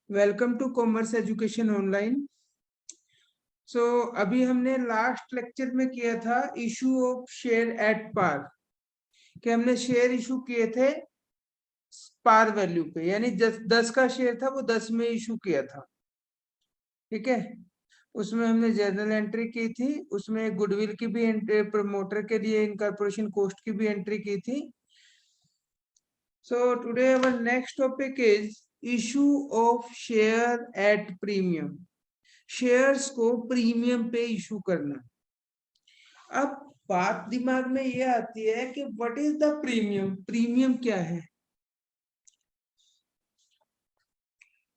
Welcome to commerce education online. So अभी हमने last lecture में किया था issue of share at par, कि हमने शेयर इशू किए थे पार वैल्यू पे, यानी 10 का शेयर था वो 10 में इशू किया था। ठीक है, उसमें हमने जर्नल एंट्री की थी, उसमें गुडविल की भी एंट्री, प्रमोटर के लिए इनकॉर्पोरेशन कॉस्ट की भी एंट्री की थी। So today our next topic is issue of share at premium, shares को प्रीमियम पे इशू करना। अब बात दिमाग में ये आती है कि what is the premium, premium क्या है।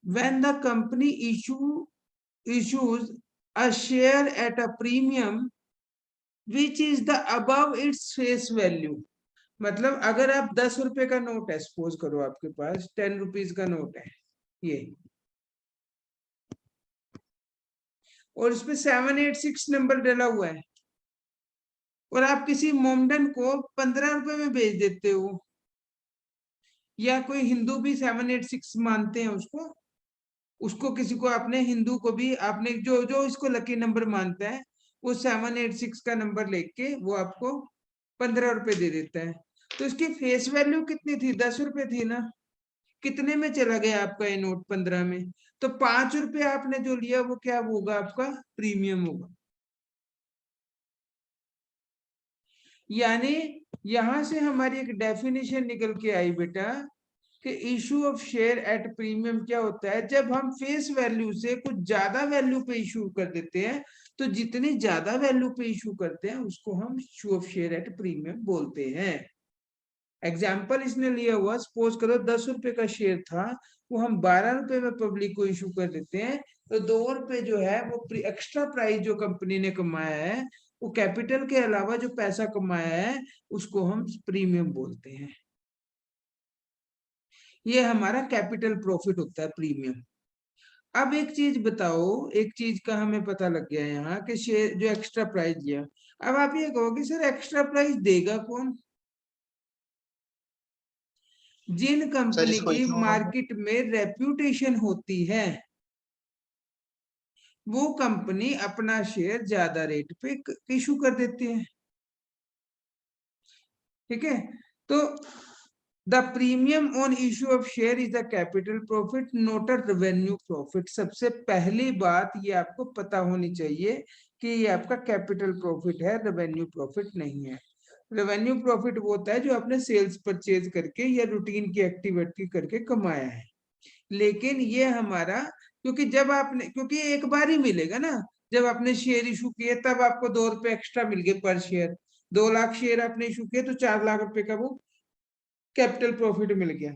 When the company issues a share at a premium which is the above its face value, मतलब अगर आप 10 रुपए का नोट है, सपोज करो आपके पास 10 रुपीज का नोट है ये, और इसमें 786 नंबर डला हुआ है, और आप किसी मोमडन को 15 रुपए में बेच देते हो, या कोई हिंदू भी 786 मानते हैं उसको, उसको किसी को आपने हिंदू को भी आपने जो जो इसको लकी नंबर मानता है वो 786 का नंबर लेके वो आपको 15 रुपए दे देता है। तो इसकी फेस वैल्यू कितनी थी? 10 रुपए थी ना। कितने में चला गया आपका ये नोट? 15 में। तो 5 रुपए आपने जो लिया वो क्या होगा? आपका प्रीमियम होगा। यानी यहां से हमारी एक डेफिनेशन निकल के आई बेटा कि issue of share at premium क्या होता है, जब हम फेस वैल्यू से कुछ ज्यादा वैल्यू पे इशू कर देते हैं, तो जितनी ज्यादा वैल्यू पे इशू करते हैं उसको हम issue of share at premium बोलते हैं। एग्जाम्पल इसने लिया हुआ, सपोज करो 10 रुपए का शेयर था, वो हम 12 रुपए में पब्लिक को इशू कर देते हैं, तो 2 रुपए जो है वो एक्स्ट्रा प्राइस जो कंपनी ने कमाया है, वो कैपिटल के अलावा जो पैसा कमाया है उसको हम प्रीमियम बोलते हैं। ये हमारा कैपिटल प्रॉफिट होता है प्रीमियम। अब एक चीज बताओ, एक चीज का हमें पता लग गया यहाँ कि शेयर जो एक्स्ट्रा प्राइस दिया, अब आप ये कहोगे सर एक्स्ट्रा प्राइस देगा कौन? जिन कंपनी की मार्केट में रेप्यूटेशन होती है वो कंपनी अपना शेयर ज्यादा रेट पे इशू कर देती है। ठीक है, तो the premium on issue of share is the capital profit not a revenue profit. सबसे पहली बात ये आपको पता होनी चाहिए कि ये आपका कैपिटल प्रॉफिट है, रेवेन्यू प्रॉफिट नहीं है। रेवेन्यू प्रॉफिट वो होता है जो आपने सेल्स परचेज करके या रूटीन की एक्टिविटी करके कमाया है, लेकिन ये हमारा, क्योंकि जब आपने, क्योंकि एक बार ही मिलेगा ना, जब आपने शेयर इशू किए तब आपको 2 रुपए एक्स्ट्रा मिल गए पर शेयर। 2 लाख शेयर आपने इशू किए तो 4 लाख रुपए का वो कैपिटल प्रॉफिट मिल गया,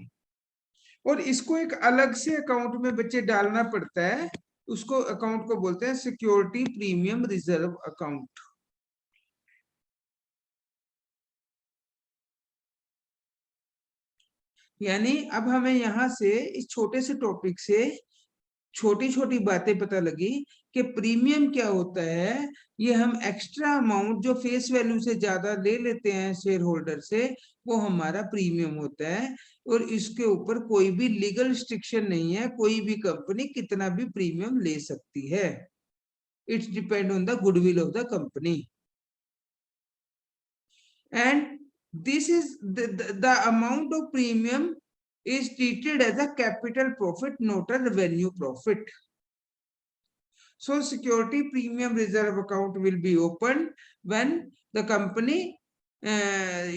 और इसको एक अलग से अकाउंट में बच्चे डालना पड़ता है। उसको अकाउंट को बोलते हैं सिक्योरिटी प्रीमियम रिजर्व अकाउंट। यानी अब हमें यहां से इस छोटे से टॉपिक से छोटी छोटी बातें पता लगी कि प्रीमियम क्या होता है। ये हम एक्स्ट्रा अमाउंट जो फेस वैल्यू से ज्यादा ले लेते हैं शेयर होल्डर से, वो हमारा प्रीमियम होता है, और इसके ऊपर कोई भी लीगल रिस्ट्रिक्शन नहीं है, कोई भी कंपनी कितना भी प्रीमियम ले सकती है। It's depend on the goodwill of the company, and this is the amount of premium is treated as a capital profit, not a revenue profit. So security premium reserve account will be opened when the company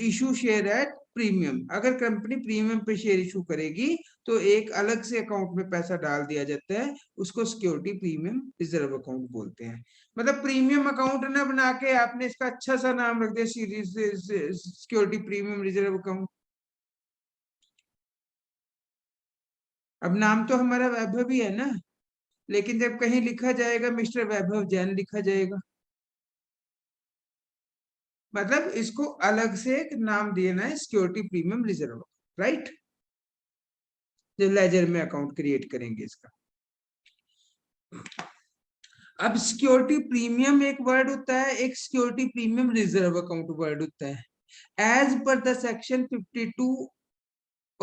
issue share at premium. अगर company premium पे share issue करेगी तो एक अलग से account में पैसा डाल दिया जाता है, उसको सिक्योरिटी प्रीमियम रिजर्व अकाउंट बोलते हैं। मतलब प्रीमियम अकाउंट ना बना के आपने इसका अच्छा सा नाम रख दिया series security premium reserve account. अब नाम तो हमारा वैभव ही है ना, लेकिन जब कहीं लिखा जाएगा मिस्टर वैभव जैन लिखा जाएगा, मतलब इसको अलग से एक नाम देना है सिक्योरिटी प्रीमियम रिजर्व, राइट? जो लेजर में अकाउंट क्रिएट करेंगे इसका। अब सिक्योरिटी प्रीमियम एक वर्ड होता है, एक security premium reserve account word होता है। As per the section 52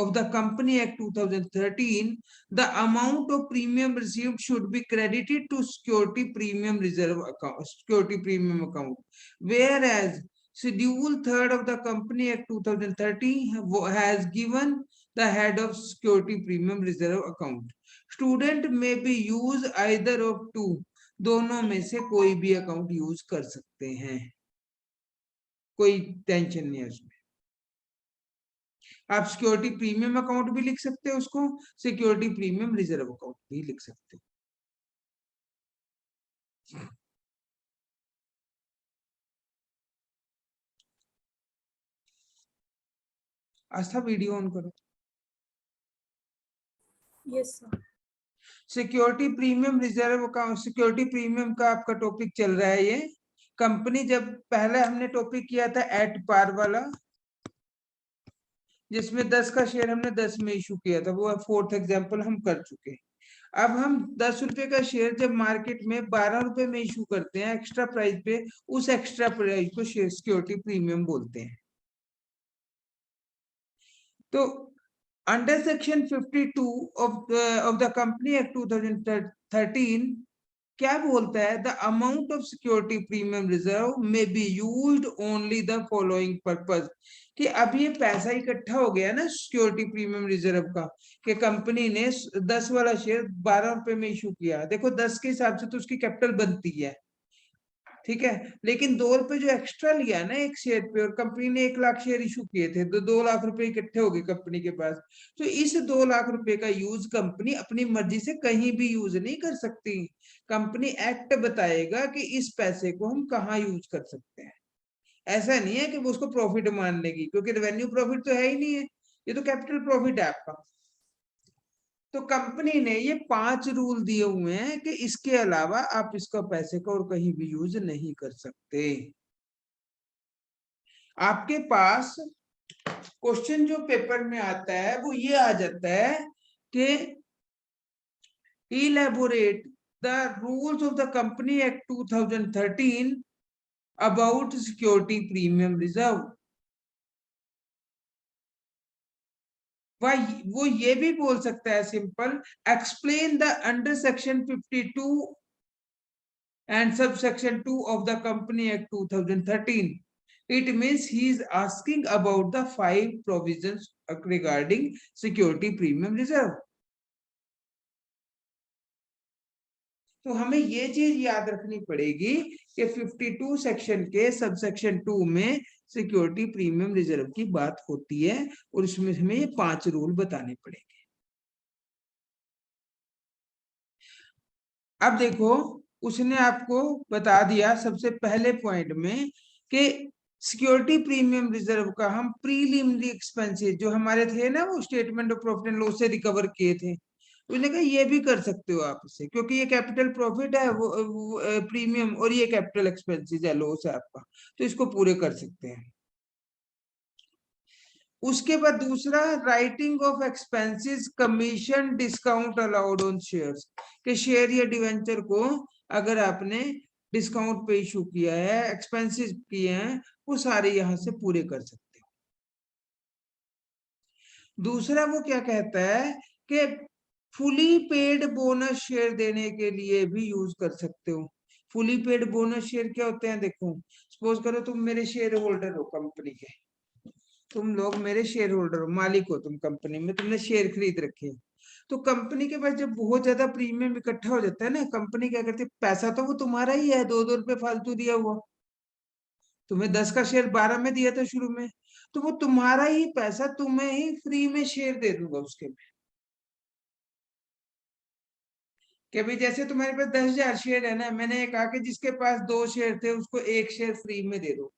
of the Company Act 2013, the amount of premium received should be credited to security premium reserve account, security premium account, whereas Schedule 3 of the Company Act 2013 has given the head of security premium reserve account. Student may be use either of two, दोनों में से कोई भी account use कर सकते हैं, कोई tension नहीं है उसमें। आप सिक्योरिटी प्रीमियम अकाउंट भी लिख सकते हो, उसको सिक्योरिटी प्रीमियम रिजर्व अकाउंट भी लिख सकते हो। आस्था वीडियो ऑन करो। Yes sir. Security premium reserve account, security premium का आपका टॉपिक चल रहा है। ये कंपनी, जब पहले हमने टॉपिक किया था एट पार वाला, जिसमें 10 का शेयर हमने 10 में इशू किया था, वो 4th एग्जांपल हम कर चुके। अब हम 10 रुपए का शेयर जब मार्केट में 12 रुपए में इशू करते हैं एक्स्ट्रा प्राइस पे, उस एक्स्ट्रा प्राइस को शेयर सिक्योरिटी प्रीमियम बोलते हैं। तो under section 52 of the company act 2013 क्या बोलता है? The amount of security premium reserve में be used only the following purpose, कि अब ये पैसा इकट्ठा हो गया ना सिक्योरिटी प्रीमियम रिजर्व का, कि कंपनी ने 10 वाला शेयर 12 रुपए में इशू किया। देखो 10 के हिसाब से तो उसकी कैपिटल बनती है, ठीक है, लेकिन 2 रुपए जो एक्स्ट्रा लिया ना एक शेयर पे, और कंपनी ने 1 लाख शेयर इशू किए थे, तो 2 लाख रुपए इकट्ठे हो गए कंपनी के पास। तो इस 2 लाख रुपए का यूज कंपनी अपनी मर्जी से कहीं भी यूज नहीं कर सकती। कंपनी एक्ट बताएगा कि इस पैसे को हम कहाँ यूज कर सकते हैं। ऐसा नहीं है कि वो उसको प्रॉफिट मान लेगी, क्योंकि रेवेन्यू प्रॉफिट तो है ही नहीं है, ये तो कैपिटल प्रॉफिट है आपका। तो कंपनी ने ये 5 रूल दिए हुए हैं कि इसके अलावा आप इसका पैसे को और कहीं भी यूज नहीं कर सकते। आपके पास क्वेश्चन जो पेपर में आता है वो ये आ जाता है कि elaborate the rules of the company act 2013 about security premium reserve. वो ये भी बोल सकता है simple, explain the under section 52 and subsection 2 of the Company Act 2013. It means he is asking about the 5 provisions regarding security premium reserve. तो हमें ये चीज याद रखनी पड़ेगी कि 52 सेक्शन के सबसेक्शन 2 में सिक्योरिटी प्रीमियम रिजर्व की बात होती है, और इसमें हमें ये 5 रूल बताने पड़ेंगे। अब देखो, उसने आपको बता दिया सबसे पहले पॉइंट में कि सिक्योरिटी प्रीमियम रिजर्व का हम प्रीलिमिनरी एक्सपेंसेस जो हमारे थे ना, वो statement of profit and loss से रिकवर किए थे, उसने कहा ये भी कर सकते हो आप इससे, क्योंकि ये कैपिटल प्रॉफिट है वो प्रीमियम, और ये कैपिटल एक्सपेंसेस है, लॉस है आपका, तो इसको पूरे कर सकते हैं। उसके बाद दूसरा, writing of expenses commission discount allowed on shares, के शेयर या डिवेंचर को अगर आपने डिस्काउंट पे इशू किया है, एक्सपेंसेस किए हैं, वो सारे यहां से पूरे कर सकते हो। दूसरा वो क्या कहता है कि फुली पेड बोनस शेयर देने के लिए भी यूज कर सकते हो। फुली पेड बोनस शेयर क्या होते हैं? देखो, सपोज करो तुम मेरे शेयर होल्डर हो कंपनी के, तुम लोग मेरे शेयर होल्डर हो, मालिक हो तुम कंपनी में, तुमने शेयर खरीद रखे, तो कंपनी के पास जब बहुत ज्यादा प्रीमियम इकट्ठा हो जाता है ना, कंपनी क्या करती है, पैसा तो वो तुम्हारा ही है, 2-2 रुपए फालतू दिया हुआ, तुम्हें 10 का शेयर 12 में दिया था शुरू में, तो वो तुम्हारा ही पैसा, तुम्हें ही फ्री में शेयर दे दूंगा उसके में। कि भाई जैसे तुम्हारे पास 10,000 शेयर है ना, मैंने कहा कि जिसके पास 2 शेयर थे उसको 1 शेयर फ्री में दे दो।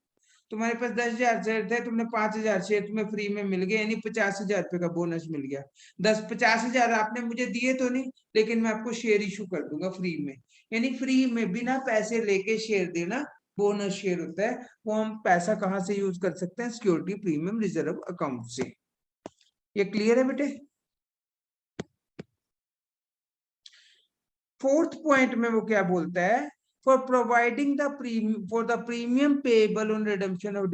तुम्हारे पास 10,000 शेयर थे, तुमने 5,000 शेयर तुम्हें फ्री में मिल गए, यानी 50,000 रुपए का बोनस मिल गया। 50,000 आपने मुझे दिए तो नहीं, लेकिन मैं आपको शेयर इशू कर दूंगा फ्री में, यानी फ्री में बिना पैसे लेके शेयर देना बोनस शेयर होता है। वो हम पैसा कहाँ से यूज कर सकते हैं? सिक्योरिटी प्रीमियम रिजर्व अकाउंट से। ये क्लियर है बेटे? 4th पॉइंट में वो क्या बोलता है? For providing the for the premium payable on redemption of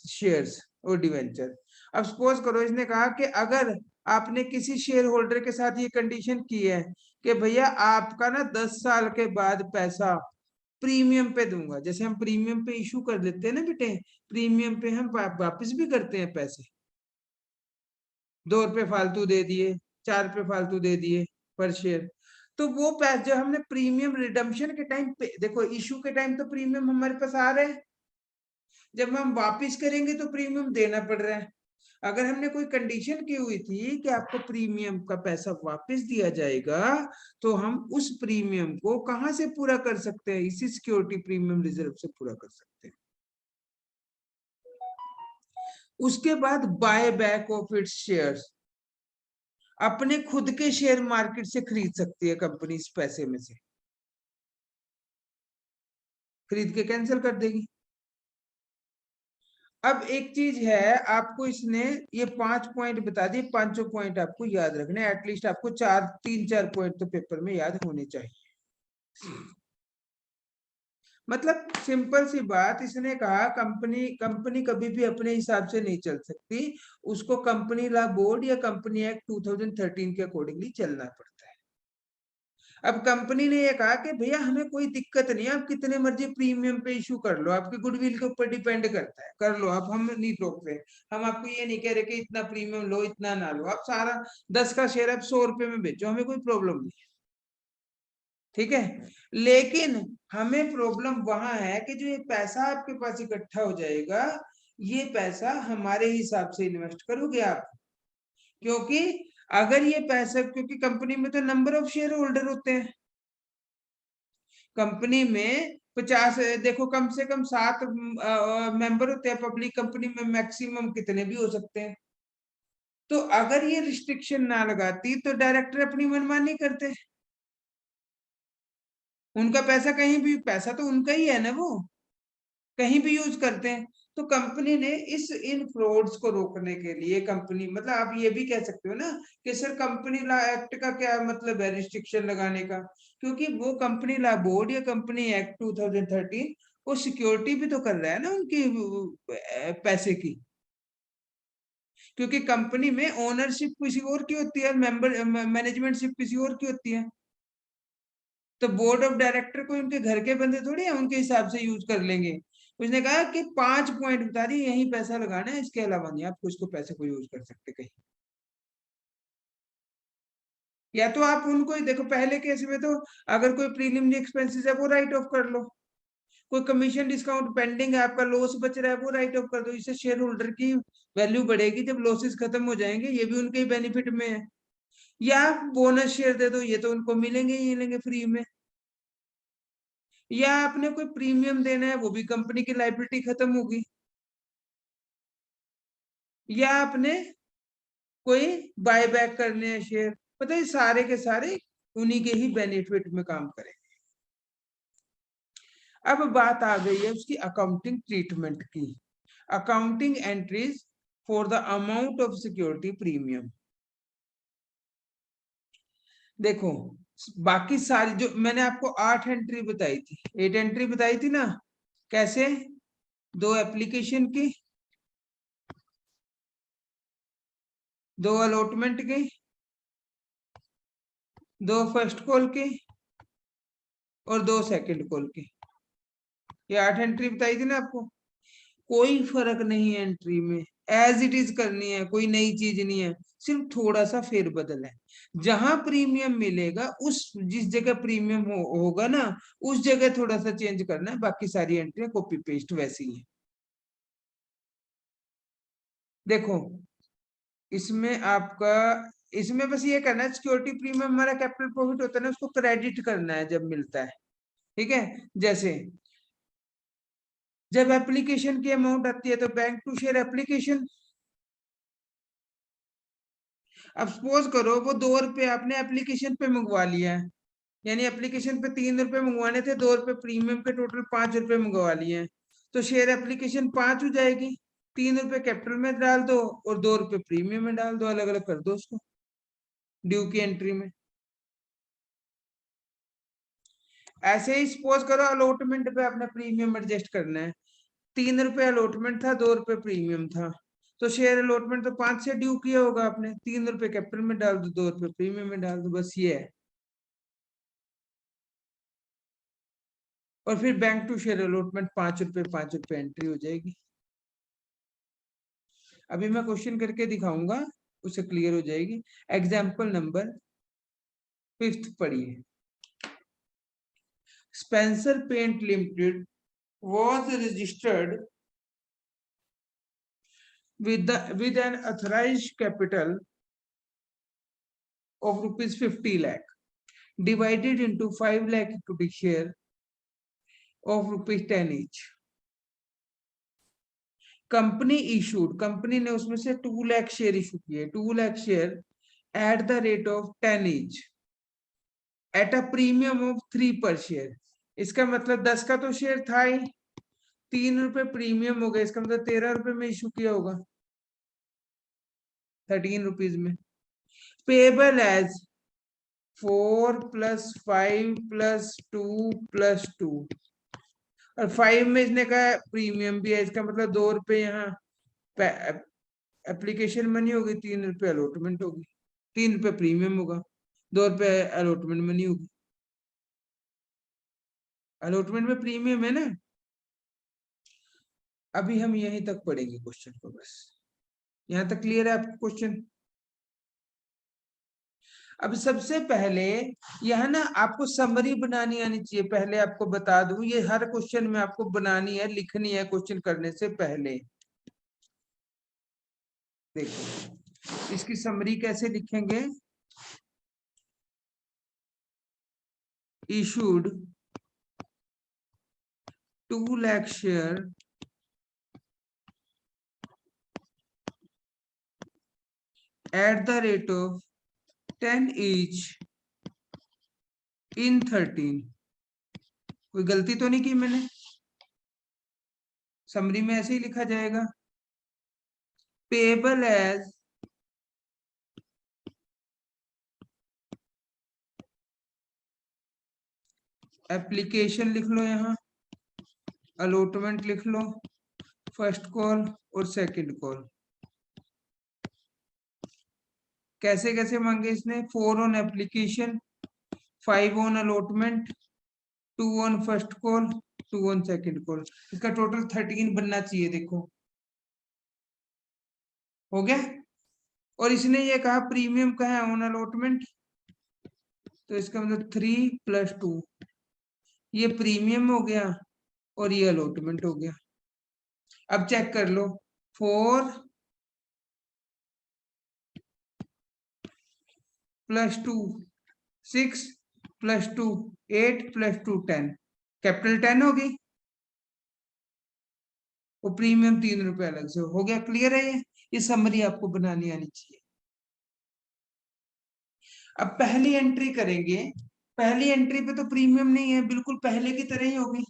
shares और डिवेंचर। अब सपोज करो इसने कहा कि अगर आपने किसी शेयर होल्डर के साथ ये कंडीशन की है कि भैया आपका ना 10 साल के बाद पैसा प्रीमियम पे दूंगा, जैसे हम प्रीमियम पे इशू कर देते हैं ना बेटे, प्रीमियम पे हम वापस भी करते हैं पैसे, 2 रुपए फालतू दे दिए, 4 रुपए फालतू दे दिए पर शेयर। तो वो पैसे जब हमने प्रीमियम रिडम्पशन के टाइम पे, देखो इशू के टाइम तो प्रीमियम हमारे पास आ रहे हैं, जब हम वापिस करेंगे तो प्रीमियम देना पड़ रहा है। अगर हमने कोई कंडीशन की हुई थी कि आपको प्रीमियम का पैसा वापस दिया जाएगा, तो हम उस प्रीमियम को कहां से पूरा कर सकते हैं? इसी सिक्योरिटी प्रीमियम रिजर्व से पूरा कर सकते हैं। उसके बाद buy back of its shares, अपने खुद के शेयर मार्केट से खरीद सकती है कंपनी इस पैसे में से, खरीद के कैंसिल कर देगी। अब एक चीज है, आपको इसने ये 5 पॉइंट बता दिए, 5 पॉइंट आपको याद रखने, एटलीस्ट आपको 3-4 पॉइंट तो पेपर में याद होने चाहिए। मतलब सिंपल सी बात, इसने कहा कंपनी कंपनी कभी भी अपने हिसाब से नहीं चल सकती, उसको कंपनी लॉ बोर्ड या कंपनी एक्ट 2013 के अकॉर्डिंगली चलना पड़ता है। अब कंपनी ने ये कहा कि भैया हमें कोई दिक्कत नहीं है, आप कितने मर्जी प्रीमियम पे इशू कर लो, आपकी गुडविल के ऊपर डिपेंड करता है, कर लो आप, हम नहीं रोक रहे, हम आपको ये नहीं कह रहे कि इतना प्रीमियम लो इतना ना लो, आप सारा 10 का शेयर आप 100 रुपए में बेचो, हमें कोई प्रॉब्लम नहीं है, ठीक है। लेकिन हमें प्रॉब्लम वहां है कि जो ये पैसा आपके पास इकट्ठा हो जाएगा, ये पैसा हमारे हिसाब से इन्वेस्ट करोगे आप, क्योंकि अगर ये पैसा, क्योंकि कंपनी में तो नंबर ऑफ शेयर होल्डर होते हैं, कंपनी में 50, देखो कम से कम 7 मेंबर होते हैं, पब्लिक कंपनी में मैक्सिमम कितने भी हो सकते हैं। तो अगर ये रिस्ट्रिक्शन ना लगाती तो डायरेक्टर अपनी मनमानी करते, उनका पैसा कहीं भी, पैसा तो उनका ही है ना, वो कहीं भी यूज करते हैं। तो कंपनी ने इस इन फ्रॉड्स को रोकने के लिए, कंपनी मतलब आप ये भी कह सकते हो ना कि सर कंपनी लॉ एक्ट का क्या मतलब है रिस्ट्रिक्शन लगाने का, क्योंकि वो कंपनी लॉ बोर्ड या कंपनी एक्ट 2013 वो सिक्योरिटी भी तो कर रहा है ना उनकी पैसे की, क्योंकि कंपनी में ओनरशिप किसी और की होती है, मेंबर मैनेजमेंटशिप किसी और की होती है, तो बोर्ड ऑफ डायरेक्टर को उनके घर के बंदे थोड़ी है, उनके हिसाब से यूज कर लेंगे। उसने कहा कि 5 पॉइंट बता दिए, यही पैसा लगाना है, इसके अलावा नहीं आप कुछ को पैसे को यूज कर सकते कहीं। या तो आप उनको ही देखो, पहले केस में तो अगर कोई प्रीलिमिनरी एक्सपेंसेस है वो राइट ऑफ कर लो, कोई कमीशन डिस्काउंट पेंडिंग है, आपका लॉस बच रहा है वो राइट ऑफ कर दो, इससे शेयर होल्डर की वैल्यू बढ़ेगी, जब लॉसेस खत्म हो जाएंगे ये भी उनके ही बेनिफिट में है। या बोनस शेयर दे दो, ये तो उनको मिलेंगे ही मिलेंगे फ्री में। या आपने कोई प्रीमियम देना है, वो भी कंपनी की लाइबिलिटी खत्म होगी। या आपने कोई बाय बैक करने हैं शेयर, पता है सारे के सारे उन्हीं के ही बेनिफिट में काम करेंगे। अब बात आ गई है उसकी अकाउंटिंग ट्रीटमेंट की, accounting entries for the amount of security premium. देखो बाकी सारी जो मैंने आपको 8 एंट्री बताई थी, 8 एंट्री बताई थी ना, कैसे? 2 एप्लीकेशन की, 2 अलॉटमेंट की, 2 फर्स्ट कॉल की और 2 सेकंड कॉल की, ये 8 एंट्री बताई थी ना आपको। कोई फर्क नहीं है एंट्री में, एज इट इज करनी है, कोई नई चीज नहीं है, सिर्फ थोड़ा सा फेरबदल है। जहां प्रीमियम मिलेगा उस जिस जगह प्रीमियम होगा ना, उस जगह थोड़ा सा चेंज करना है, बाकी सारी एंट्री कॉपी पेस्ट वैसी ही है। देखो इसमें आपका, इसमें बस ये करना है, सिक्योरिटी प्रीमियम हमारा कैपिटल प्रॉफिट होता है ना, उसको क्रेडिट करना है जब मिलता है, ठीक है। जैसे जब एप्लीकेशन की अमाउंट आती है तो बैंक टू शेयर एप्लीकेशन, अब सपोज करो वो 2 रुपए आपने एप्लीकेशन पे मंगवा लिया है, यानी एप्लीकेशन पे 3 रुपए मंगवाने थे, 2 रुपए प्रीमियम के, टोटल 5 रुपए मंगवा लिए हैं, तो शेयर एप्लीकेशन 5 हो जाएगी, 3 रुपए कैपिटल में डाल दो और 2 रुपए प्रीमियम में डाल दो, अलग अलग कर दो उसको ड्यू की एंट्री में। ऐसे ही सपोज करो अलॉटमेंट पे अपना प्रीमियम एडजस्ट करना है, 3 रुपए अलॉटमेंट था, 2 रुपए प्रीमियम था, तो शेयर अलॉटमेंट तो 5 से ड्यू किया होगा आपने, 3 रुपए कैपिटल में डाल दो, 2 रुपए प्रीमियम में डाल दो, बस ये है। और फिर बैंक टू शेयर अलॉटमेंट 5 रुपए एंट्री हो जाएगी। अभी मैं क्वेश्चन करके दिखाऊंगा, उससे क्लियर हो जाएगी। एग्जाम्पल नंबर 5 पढ़िए। Spencer paint limited was registered with an authorized capital of rupees 50 lakh divided into 5 lakh equity share of rupees 10 each. Company issued, company ने उसमें से 2 लाख शेयर इशू किए, 2 lakh share at the rate of 10 each at a premium of 3 पर share. इसका मतलब 10 का तो share था ही, 3 रुपए प्रीमियम हो गया, इसका मतलब 13 रुपए में इशू किया होगा, 13 रुपीज में। पेबल एज 4 + 5 + 2 + 2, और 5 में इसने कहा प्रीमियम भी है, इसका मतलब 2 रुपए यहाँ एप्लीकेशन मनी होगी, 3 रुपए अलॉटमेंट होगी, 3 रुपए प्रीमियम होगा, 2 रुपए अलॉटमेंट मनी होगी। अलॉटमेंट में प्रीमियम है ना। अभी हम यहीं तक पढ़ेंगे क्वेश्चन को, बस यहां तक क्लियर है आपको क्वेश्चन। अब सबसे पहले यह ना आपको समरी बनानी आनी चाहिए, पहले आपको बता दूं, ये हर क्वेश्चन में आपको बनानी है, लिखनी है क्वेश्चन करने से पहले। देखो इसकी समरी कैसे लिखेंगे। Issued 2 lakh share at the rate of 10 each in 13। कोई गलती तो नहीं की मैंने, समरी में ऐसे ही लिखा जाएगा। पेबल एज एप्लीकेशन लिख लो, यहाँ अलॉटमेंट लिख लो, फर्स्ट कॉल और सेकंड कॉल। कैसे कैसे मांगे इसने, 4 on application, 5 on allotment, 2 on first call, 2 on second call. इसका टोटल 13 बनना चाहिए, देखो हो गया। और इसने ये कहा प्रीमियम का है ऑन अलॉटमेंट, तो इसका मतलब 3 + 2, ये प्रीमियम हो गया और ये अलॉटमेंट हो गया। अब चेक कर लो, 4 + 2 6 + 2 8 + 2 10, कैपिटल 10 हो गई, वो प्रीमियम 3 रुपए अलग से हो गया। क्लियर है ये समरी आपको बनानी आनी चाहिए। अब पहली एंट्री करेंगे, पहली एंट्री पे तो प्रीमियम नहीं है, बिल्कुल पहले की तरह ही होगी।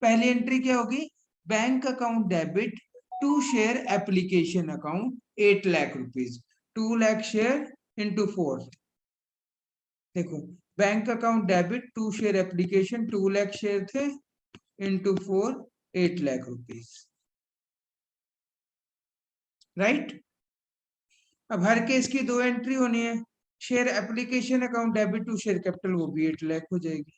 पहली एंट्री क्या होगी, bank account debit to share application account 8 lakh rupees, 2 lakh share into 4। देखो bank account debit to share application, 2 lakh share थे, इंटू 4 8 लाख रुपीज, राइट। अब हर केस की 2 एंट्री होनी है, share application account debit to share capital, वो भी 8 लाख हो जाएगी।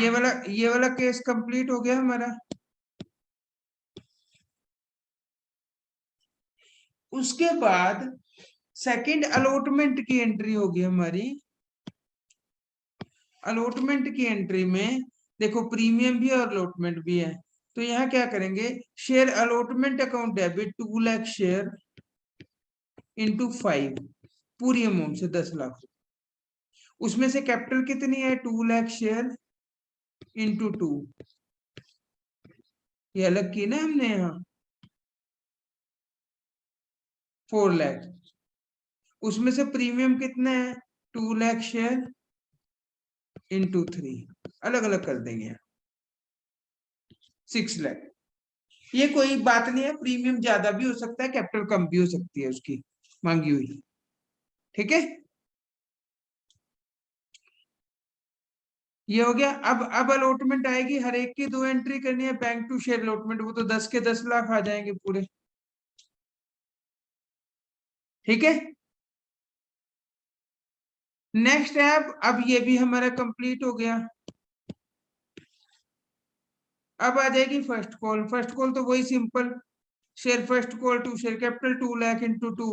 ये वाला केस कंप्लीट हो गया हमारा। उसके बाद सेकंड अलॉटमेंट की एंट्री होगी हमारी। अलॉटमेंट की एंट्री में देखो प्रीमियम भी और अलॉटमेंट भी है, तो यहाँ क्या करेंगे, share allotment account debit 2 lakh share into 5, पूरी अमाउंट से 10 लाख। उसमें से कैपिटल कितनी है, 2 लाख शेयर इंटू 2, ये अलग की ना हमने यहाँ 4 लाख। उसमें से प्रीमियम कितना है, 2 लाख शेयर इंटू 3, अलग अलग कर देंगे 6 लाख। ये कोई बात नहीं है, प्रीमियम ज्यादा भी हो सकता है, कैपिटल कम भी हो सकती है उसकी मांगी हुई, ठीक है। ये हो गया। अब अलॉटमेंट आएगी, हर एक की 2 एंट्री करनी है। बैंक टू शेयर अलॉटमेंट, वो तो 10 के 10 लाख आ जाएंगे पूरे। ठीक है। नेक्स्ट है अब ये भी हमारा कंप्लीट हो गया। अब आ जाएगी फर्स्ट कॉल। फर्स्ट कॉल तो वही simple, share first call to share capital 2 lakh into 2,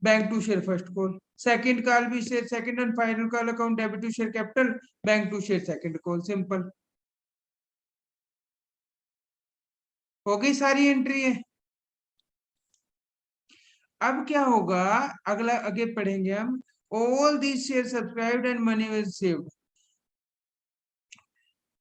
bank to share first call. Second call भी share second and final call account debit to share capital, bank to share second call, simple. हो गई सारी entry है। अब क्या होगा, अगला आगे पढ़ेंगे हम। All these share subscribed and money was saved.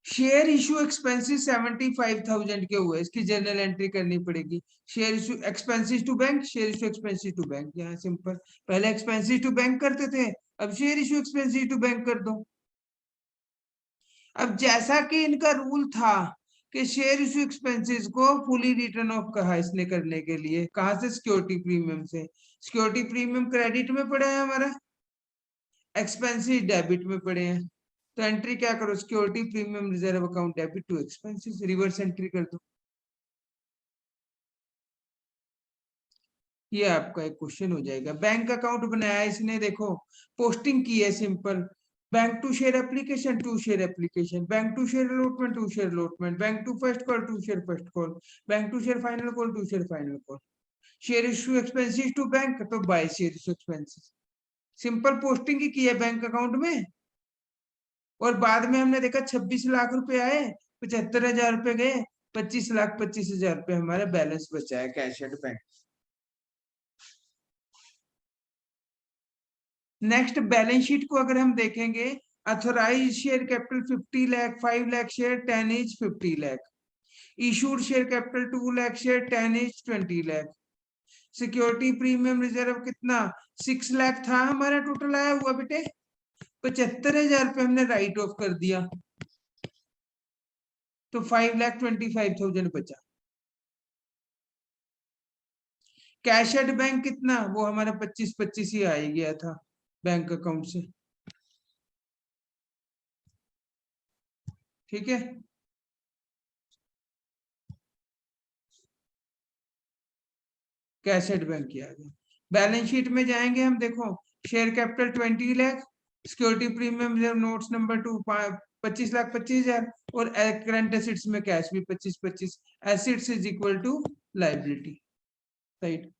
Share issue expenses 75,000 के हुए, इसकी जर्नल एंट्री करनी पड़ेगी। Share issue expenses to bank, share issue expenses to bank, यहाँ सिंपल। पहले एक्सपेंसेस टू बैंक करते थे, अब share issue expenses to bank कर दो। अब जैसा कि इनका रूल था कि शेयर इशू एक्सपेंसेस को फुली रिटर्न ऑफ कहा इसने करने के लिए, कहा से, सिक्योरिटी प्रीमियम से। सिक्योरिटी प्रीमियम क्रेडिट में पड़ा है हमारा, एक्सपेंसेस डेबिट में पड़े हैं। तो एंट्री क्या करो, security premium reserve account debit to expenses, reverse entry कर दो। ये आपका एक क्वेश्चन हो जाएगा। बैंक अकाउंट बनाया इसने, देखो पोस्टिंग की है simple. Bank to share application, to share application, bank to share allotment, to share allotment, bank to first call, to share first call, bank to share final call, to share final call. Share issue expenses to bank, तो by share issue expenses. Simple posting ही की है bank account में। और बाद में हमने देखा 26 लाख रुपए आए, 75,000 रुपए गए, 25,25,000 रुपए हमारा बैलेंस बचा है cash at bank. Next balance sheet को अगर हम देखेंगे, authorise share capital 50 lakh, 5 lakh share 10 is 50 lakh. Issued share capital 2 lakh share 10 is 20 lakh. Security premium reserve कितना, 6 लाख था हमारा टोटल आया हुआ बेटे, 75,000 रुपये हमने राइट ऑफ कर दिया, तो 5,25,000 बचा। कैश एट बैंक कितना, वो हमारा 25-25 ही आ ही गया था बैंक अकाउंट से। ठीक है। कैश एट बैंक किया गया। बैलेंस शीट में जाएंगे हम, देखो share capital 20 lakh, security premium reserve notes number 2 25,25,000, और करंट एसिड्स में कैश भी 25-25। Assets is equal to liability, right.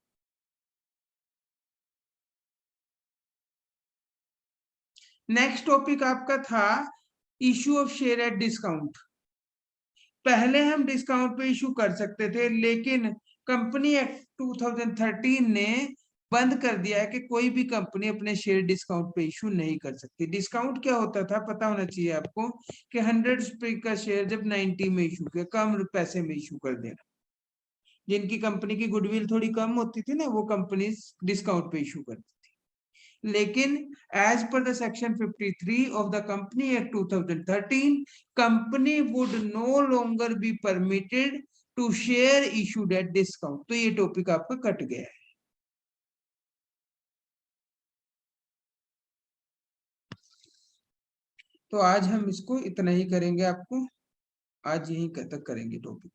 Next topic आपका था issue of share at discount. पहले हम डिस्काउंट पे इशू कर सकते थे, लेकिन कंपनी एक्ट 2013 ने बंद कर दिया है कि कोई भी कंपनी अपने शेयर डिस्काउंट पे इशू नहीं कर सकती। डिस्काउंट क्या होता था पता होना चाहिए आपको, कि 100 रुपए का शेयर जब 90 में इशू किया, कम पैसे में इशू कर देना। जिनकी कंपनी की गुडविल थोड़ी कम होती थी ना, वो कंपनी डिस्काउंट पे इशू करती। लेकिन as per the section 53 of the company act 2013, company would no longer be permitted to share issued at discount. तो ये टॉपिक आपका कट गया है। तो आज हम इसको इतना ही करेंगे, आपको आज यहीं तक करेंगे टॉपिक।